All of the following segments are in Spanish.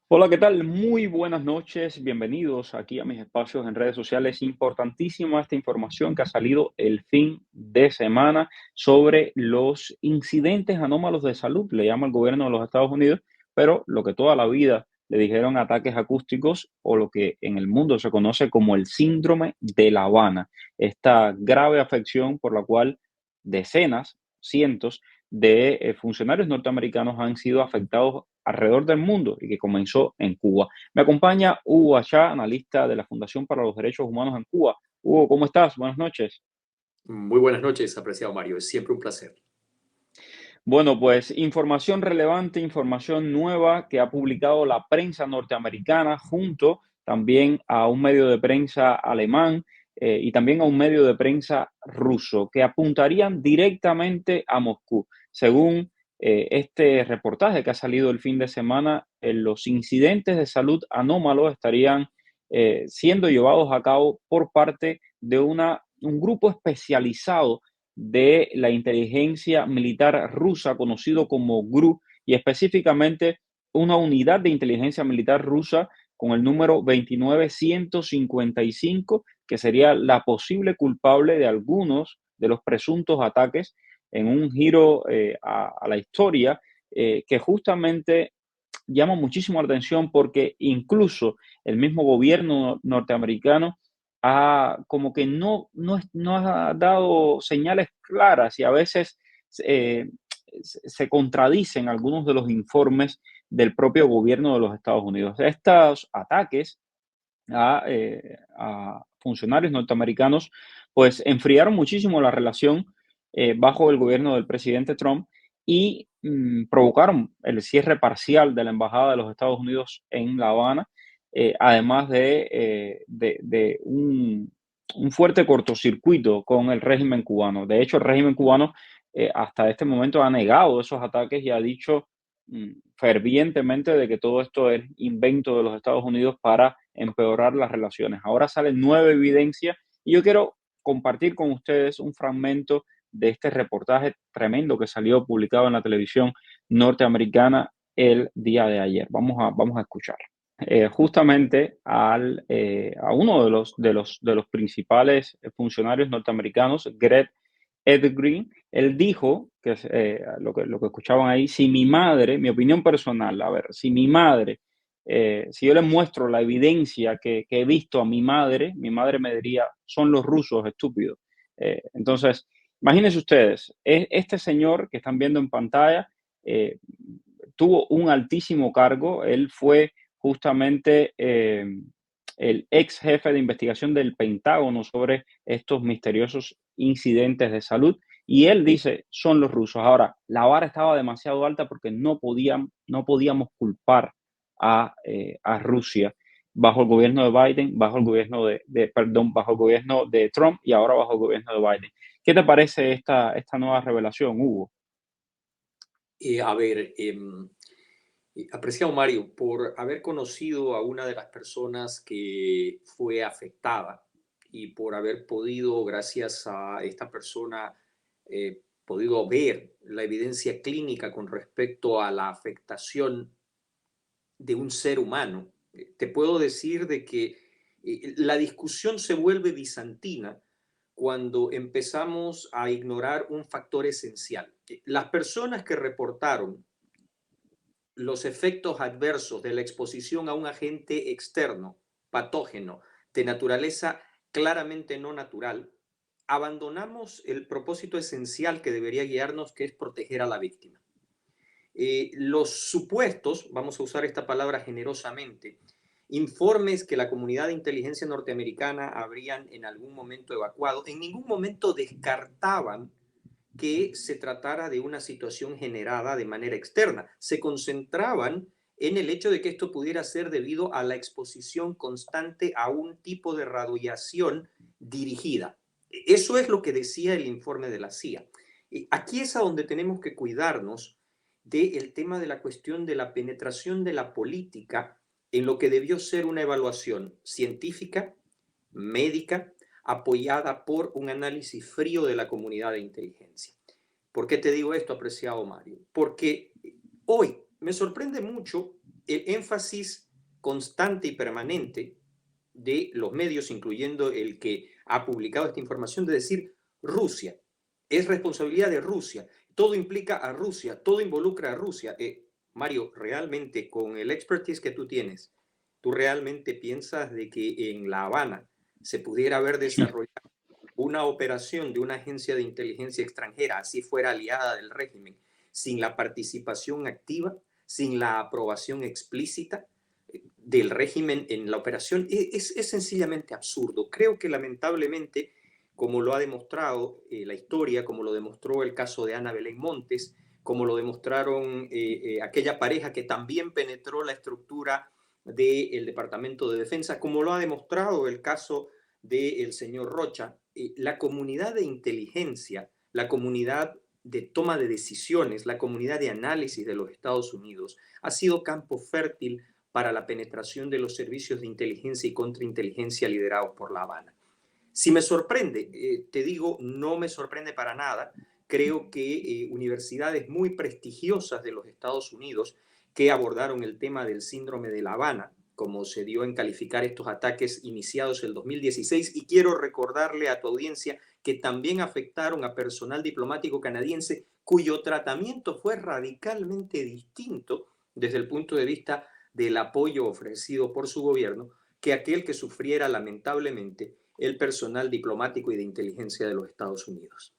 Hola, ¿qué tal? Muy buenas noches, bienvenidos aquí a mis espacios en redes sociales. Importantísima esta información que ha salido el fin de semana sobre los incidentes anómalos de salud, le llama el gobierno de los Estados Unidos, pero lo que toda la vida le dijeron ataques acústicos o lo que en el mundo se conoce como el síndrome de La Habana, esta grave afección por la cual decenas, cientos de funcionarios norteamericanos han sido afectados alrededor del mundo y que comenzó en Cuba. Me acompaña Hugo Achá, analista de la Fundación para los Derechos Humanos en Cuba. Hugo, ¿cómo estás? Buenas noches. Muy buenas noches, apreciado Mario. Es siempre un placer. Bueno, pues información relevante, información nueva que ha publicado la prensa norteamericana junto también a un medio de prensa alemán y también a un medio de prensa ruso que apuntarían directamente a Moscú. Según este reportaje que ha salido el fin de semana, los incidentes de salud anómalos estarían siendo llevados a cabo por parte de un grupo especializado de la inteligencia militar rusa, conocido como GRU, y específicamente una unidad de inteligencia militar rusa con el número 29155, que sería la posible culpable de algunos de los presuntos ataques en un giro a la historia que justamente llama muchísimo la atención porque incluso el mismo gobierno norteamericano como que no ha dado señales claras y a veces eh, se contradicen algunos de los informes del propio gobierno de los Estados Unidos. Estos ataques a funcionarios norteamericanos pues enfriaron muchísimo la relación bajo el gobierno del presidente Trump y provocaron el cierre parcial de la Embajada de los Estados Unidos en La Habana, además de un fuerte cortocircuito con el régimen cubano. De hecho, el régimen cubano hasta este momento ha negado esos ataques y ha dicho fervientemente de que todo esto es invento de los Estados Unidos para empeorar las relaciones. Ahora sale nueva evidencia y yo quiero compartir con ustedes un fragmento de este reportaje tremendo que salió publicado en la televisión norteamericana el día de ayer. Vamos a escuchar. Justamente a uno de los principales funcionarios norteamericanos, Greg Ed Green, él dijo, que es lo que escuchaban ahí, si mi madre, mi opinión personal, a ver, si mi madre, si yo le muestro la evidencia que he visto a mi madre me diría, son los rusos estúpidos. Entonces, imagínense ustedes, este señor que están viendo en pantalla eh, tuvo un altísimo cargo, él fue justamente el ex jefe de investigación del Pentágono sobre estos misteriosos incidentes de salud. Y él dice, son los rusos. Ahora, la vara estaba demasiado alta porque no podíamos culpar a Rusia bajo el gobierno de Biden, bajo el gobierno perdón, bajo el gobierno de Trump y ahora bajo el gobierno de Biden. ¿Qué te parece esta nueva revelación, Hugo? A ver, apreciado Mario, por haber conocido a una de las personas que fue afectada y por haber podido, gracias a esta persona, podido ver la evidencia clínica con respecto a la afectación de un ser humano, te puedo decir de que la discusión se vuelve bizantina cuando empezamos a ignorar un factor esencial. Las personas que reportaron los efectos adversos de la exposición a un agente externo, patógeno, de naturaleza claramente no natural, abandonamos el propósito esencial que debería guiarnos, que es proteger a la víctima. Los supuestos, vamos a usar esta palabra generosamente, informes que la comunidad de inteligencia norteamericana habrían en algún momento evacuado, en ningún momento descartaban que se tratara de una situación generada de manera externa. Se concentraban en el hecho de que esto pudiera ser debido a la exposición constante a un tipo de radiación dirigida. Eso es lo que decía el informe de la CIA. Aquí es a donde tenemos que cuidarnos del tema de la cuestión de la penetración de la política en lo que debió ser una evaluación científica, médica, apoyada por un análisis frío de la comunidad de inteligencia. ¿Por qué te digo esto, apreciado Mario? Porque hoy me sorprende mucho el énfasis constante y permanente de los medios, incluyendo el que ha publicado esta información, de decir Rusia, es responsabilidad de Rusia, todo implica a Rusia, todo involucra a Rusia. Mario, realmente con el expertise que tú tienes, ¿tú realmente piensas de que en La Habana se pudiera haber desarrollado una operación de una agencia de inteligencia extranjera, así fuera aliada del régimen, sin la participación activa, sin la aprobación explícita del régimen en la operación? Es sencillamente absurdo. Creo que lamentablemente, como lo ha demostrado la historia, como lo demostró el caso de Ana Belén Montes, como lo demostraron aquella pareja que también penetró la estructura del Departamento de Defensa, como lo ha demostrado el caso del señor Rocha, la comunidad de inteligencia, la comunidad de toma de decisiones, la comunidad de análisis de los Estados Unidos ha sido campo fértil para la penetración de los servicios de inteligencia y contrainteligencia liderados por La Habana. Si me sorprende, te digo, no me sorprende para nada. Creo que universidades muy prestigiosas de los Estados Unidos que abordaron el tema del síndrome de La Habana, como se dio en calificar estos ataques iniciados en el 2016, y quiero recordarle a tu audiencia que también afectaron a personal diplomático canadiense cuyo tratamiento fue radicalmente distinto desde el punto de vista del apoyo ofrecido por su gobierno que aquel que sufriera lamentablemente el personal diplomático y de inteligencia de los Estados Unidos.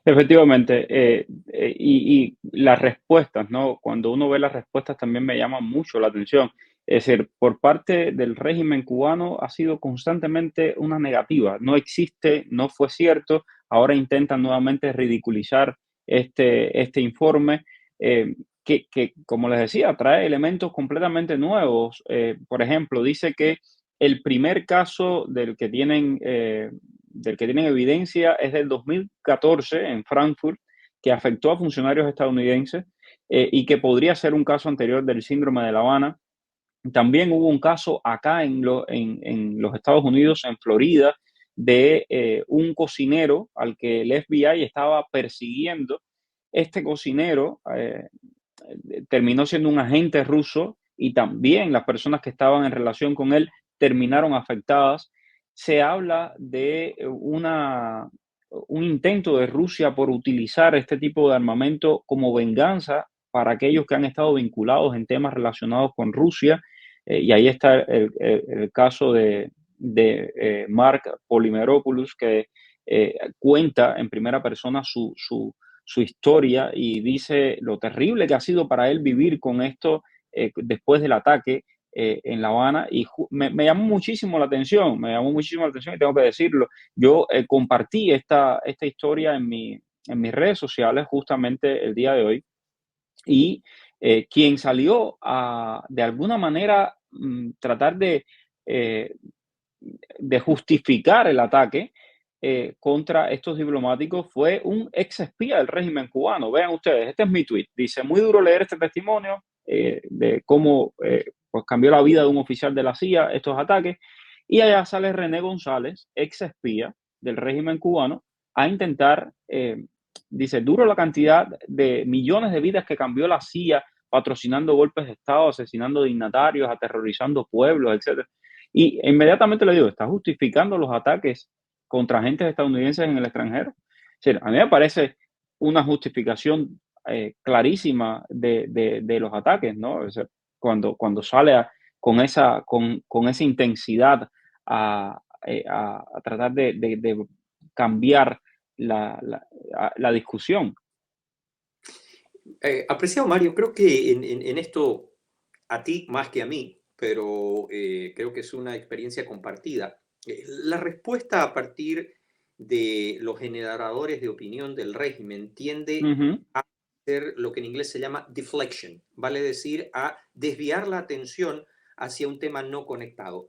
Efectivamente, y las respuestas, ¿no? Cuando uno ve las respuestas también me llama mucho la atención. Es decir, por parte del régimen cubano ha sido constantemente una negativa. No existe, no fue cierto. Ahora intentan nuevamente ridiculizar este informe, como les decía, trae elementos completamente nuevos. Por ejemplo, dice que el primer caso del que tienen evidencia es del 2014 en Frankfurt, que afectó a funcionarios estadounidenses y que podría ser un caso anterior del síndrome de La Habana. También hubo un caso acá en los Estados Unidos, en Florida, de un cocinero al que el FBI estaba persiguiendo. Este cocinero terminó siendo un agente ruso y también las personas que estaban en relación con él terminaron afectadas. Se habla de un intento de Rusia por utilizar este tipo de armamento como venganza para aquellos que han estado vinculados en temas relacionados con Rusia. Y ahí está el caso de Mark Polymeropoulos, que cuenta en primera persona su historia y dice lo terrible que ha sido para él vivir con esto después del ataque en La Habana. Y me llamó muchísimo la atención, y tengo que decirlo. Yo compartí esta historia en mis redes sociales justamente el día de hoy, y quien salió a, de alguna manera, tratar eh, de justificar el ataque contra estos diplomáticos fue un ex espía del régimen cubano. Vean ustedes, este es mi tweet. Dice, muy duro leer este testimonio de cómo pues cambió la vida de un oficial de la CIA estos ataques. Y allá sale René González, ex espía del régimen cubano, a intentar, dice, duro la cantidad de millones de vidas que cambió la CIA patrocinando golpes de Estado, asesinando dignatarios, aterrorizando pueblos, etcétera. Y inmediatamente le digo, está justificando los ataques contra agentes estadounidenses en el extranjero. O sea, a mí me parece una justificación clarísima de los ataques, ¿no? O sea, cuando sale con esa intensidad a tratar de cambiar la discusión. Apreciado Mario, creo que en esto, a ti más que a mí, pero creo que es una experiencia compartida. La respuesta a partir de los generadores de opinión del régimen tiende Ujú. a ser lo que en inglés se llama deflection, vale decir, a desviar la atención hacia un tema no conectado.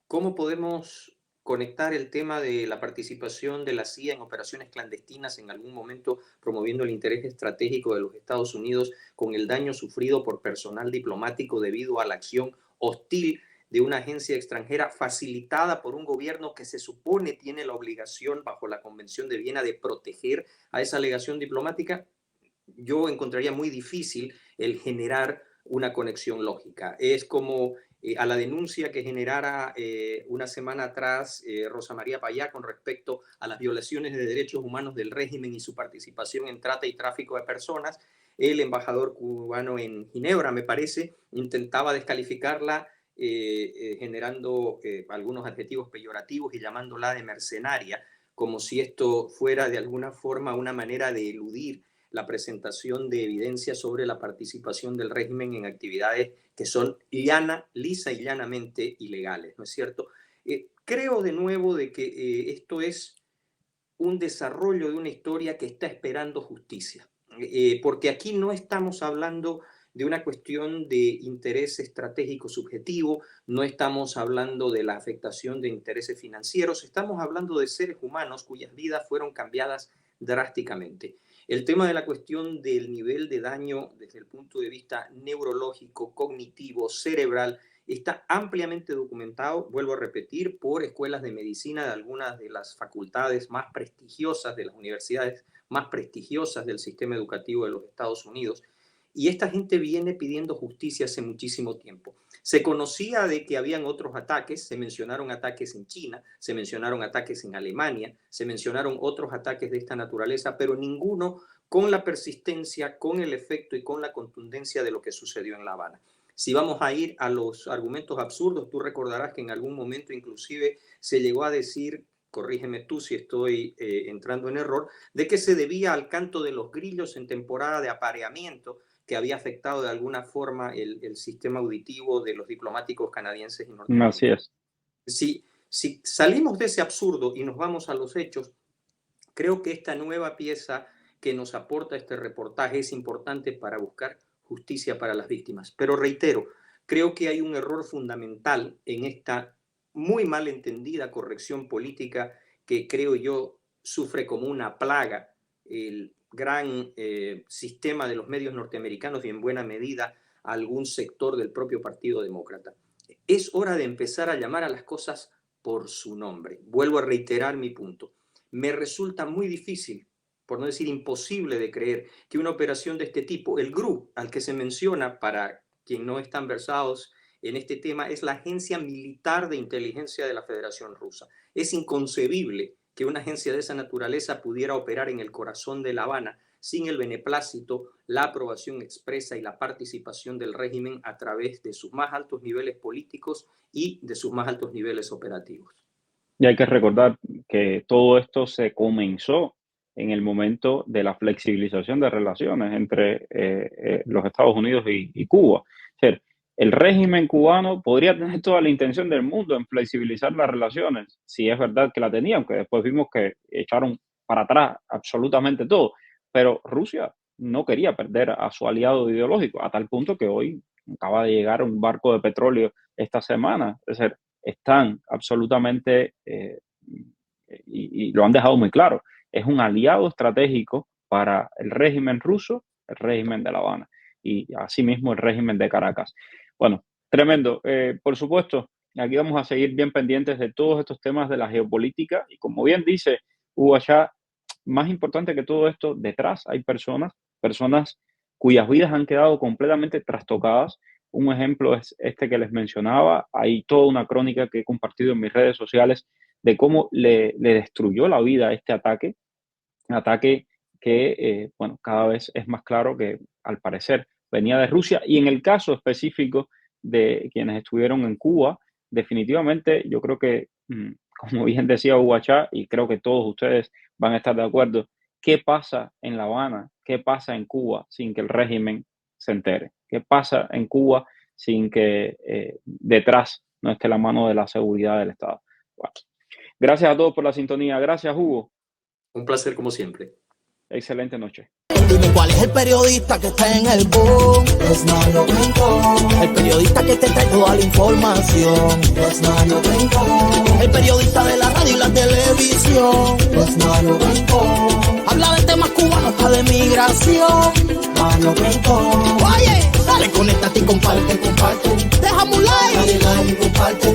¿Cómo podemos conectar el tema de la participación de la CIA en operaciones clandestinas en algún momento promoviendo el interés estratégico de los Estados Unidos con el daño sufrido por personal diplomático debido a la acción hostil de una agencia extranjera facilitada por un gobierno que se supone tiene la obligación bajo la Convención de Viena de proteger a esa alegación diplomática? Yo encontraría muy difícil el generar una conexión lógica. Es como a la denuncia que generara una semana atrás Rosa María Payá con respecto a las violaciones de derechos humanos del régimen y su participación en trata y tráfico de personas. El embajador cubano en Ginebra, me parece, intentaba descalificarla generando algunos adjetivos peyorativos y llamándola de mercenaria, como si esto fuera de alguna forma una manera de eludir la presentación de evidencia sobre la participación del régimen en actividades que son lisa y llanamente ilegales, ¿no es cierto? Creo de nuevo de que esto es un desarrollo de una historia que está esperando justicia, porque aquí no estamos hablando de una cuestión de interés estratégico subjetivo, no estamos hablando de la afectación de intereses financieros, estamos hablando de seres humanos cuyas vidas fueron cambiadas drásticamente. El tema de la cuestión del nivel de daño desde el punto de vista neurológico, cognitivo, cerebral, está ampliamente documentado, vuelvo a repetir, por escuelas de medicina de algunas de las facultades más prestigiosas, de las universidades más prestigiosas del sistema educativo de los Estados Unidos. Y esta gente viene pidiendo justicia hace muchísimo tiempo. Se conocía de que habían otros ataques, se mencionaron ataques en China, se mencionaron ataques en Alemania, se mencionaron otros ataques de esta naturaleza, pero ninguno con la persistencia, con el efecto y con la contundencia de lo que sucedió en La Habana. Si vamos a ir a los argumentos absurdos, tú recordarás que en algún momento inclusive se llegó a decir, corrígeme tú si estoy entrando en error, de que se debía al canto de los grillos en temporada de apareamiento que había afectado de alguna forma el sistema auditivo de los diplomáticos canadienses y norteamericanos. Así es. Si salimos de ese absurdo y nos vamos a los hechos, creo que esta nueva pieza que nos aporta este reportaje es importante para buscar justicia para las víctimas. Pero reitero, creo que hay un error fundamental en esta muy mal entendida corrección política que creo yo sufre como una plaga el gran sistema de los medios norteamericanos y en buena medida algún sector del propio Partido Demócrata. Es hora de empezar a llamar a las cosas por su nombre. Vuelvo a reiterar mi punto. Me resulta muy difícil, por no decir imposible de creer, que una operación de este tipo, el GRU, al que se menciona, para quien no están versados en este tema, es la Agencia Militar de Inteligencia de la Federación Rusa. Es inconcebible que una agencia de esa naturaleza pudiera operar en el corazón de La Habana sin el beneplácito, la aprobación expresa y la participación del régimen a través de sus más altos niveles políticos y de sus más altos niveles operativos. Y hay que recordar que todo esto se comenzó en el momento de la flexibilización de relaciones entre los Estados Unidos y Cuba. O sea, el régimen cubano podría tener toda la intención del mundo en flexibilizar las relaciones, si es verdad que la tenía, aunque después vimos que echaron para atrás absolutamente todo. Pero Rusia no quería perder a su aliado ideológico, a tal punto que hoy acaba de llegar un barco de petróleo esta semana. Es decir, están absolutamente, y lo han dejado muy claro, es un aliado estratégico para el régimen ruso, el régimen de La Habana y asimismo el régimen de Caracas. Bueno, tremendo. Por supuesto, aquí vamos a seguir bien pendientes de todos estos temas de la geopolítica y como bien dice Hugo Achá, más importante que todo esto, detrás hay personas cuyas vidas han quedado completamente trastocadas. Un ejemplo es este que les mencionaba. Hay toda una crónica que he compartido en mis redes sociales de cómo le destruyó la vida a este ataque que, bueno, cada vez es más claro que al parecer venía de Rusia. Y en el caso específico de quienes estuvieron en Cuba, definitivamente yo creo que, como bien decía Hugo Achá, y creo que todos ustedes van a estar de acuerdo, ¿qué pasa en La Habana? ¿Qué pasa en Cuba sin que el régimen se entere? ¿Qué pasa en Cuba sin que detrás no esté la mano de la seguridad del Estado? Bueno, gracias a todos por la sintonía. Gracias, Hugo. Un placer como siempre. Excelente noche. Dime cuál es el periodista que está en el boom. Es Mario Rincón. El periodista que te trae toda la información. Es Mario Rincón. El periodista de la radio y la televisión. Es Mario Rincón. Habla de temas cubanos hasta de migración. Mario Rincón. Oye, dale, conéctate y comparte. Déjame un like. Dale like y comparte.